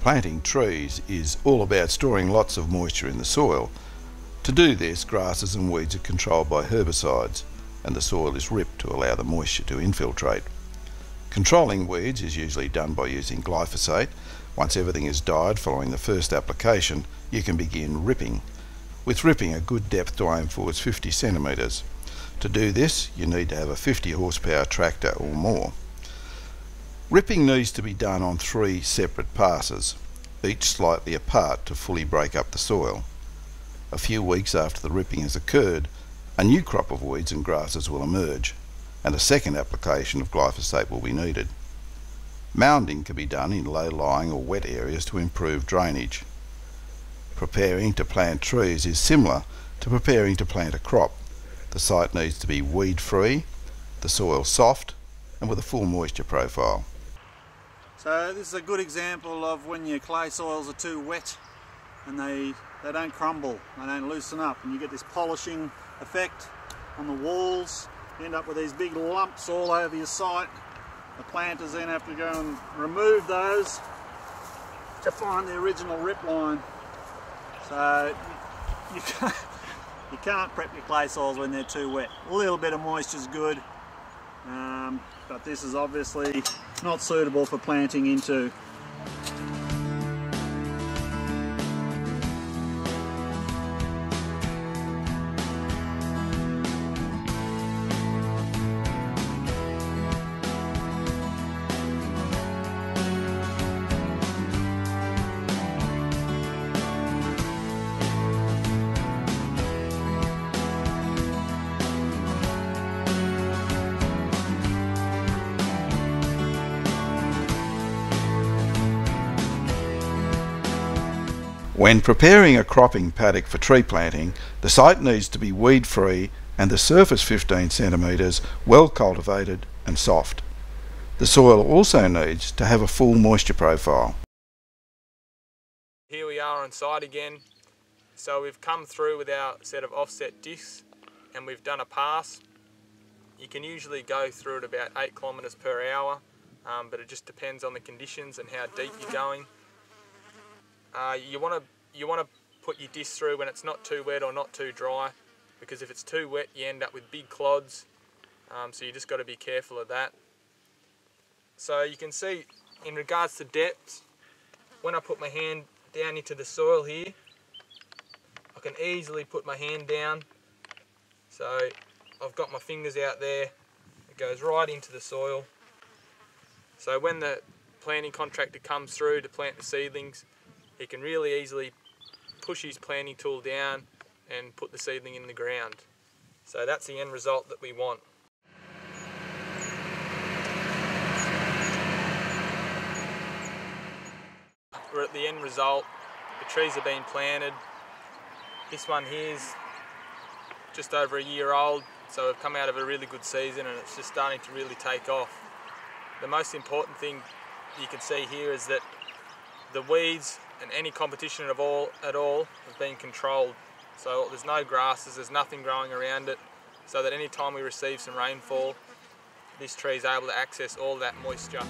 Planting trees is all about storing lots of moisture in the soil. To do this, grasses and weeds are controlled by herbicides, and the soil is ripped to allow the moisture to infiltrate. Controlling weeds is usually done by using glyphosate. Once everything is died following the first application, you can begin ripping. With ripping, a good depth to aim for is 50 centimetres. To do this, you need to have a 50 horsepower tractor or more. Ripping needs to be done on 3 separate passes, each slightly apart to fully break up the soil. A few weeks after the ripping has occurred, a new crop of weeds and grasses will emerge, and a second application of glyphosate will be needed. Mounding can be done in low-lying or wet areas to improve drainage. Preparing to plant trees is similar to preparing to plant a crop. The site needs to be weed-free, the soil soft, and with a full moisture profile. So this is a good example of when your clay soils are too wet and they don't crumble, they don't loosen up, and you get this polishing effect on the walls. You end up with these big lumps all over your site. The planters then have to go and remove those to find the original rip line. So you can't prep your clay soils when they're too wet. A little bit of moisture is good, but this is obviously not suitable for planting into. When preparing a cropping paddock for tree planting, the site needs to be weed-free and the surface 15 centimetres well cultivated and soft. The soil also needs to have a full moisture profile. Here we are on site again. So we've come through with our set of offset discs and we've done a pass. You can usually go through at about 8 kilometres per hour, but it just depends on the conditions and how deep you're going. You want to put your disc through when it's not too wet or not too dry, because if it's too wet you end up with big clods, so you just got to be careful of that. So you can see in regards to depth, when I put my hand down into the soil here, I can easily put my hand down. So I've got my fingers out there, it goes right into the soil. So when the planting contractor comes through to plant the seedlings, he can really easily push his planting tool down and put the seedling in the ground. So that's the end result that we want. We're at the end result. The trees have been planted. This one here is just over a year old, so we've come out of a really good season and it's just starting to really take off. The most important thing you can see here is that the weeds and any competition at all have been controlled. So there's no grasses, there's nothing growing around it, so that any time we receive some rainfall, this tree is able to access all that moisture.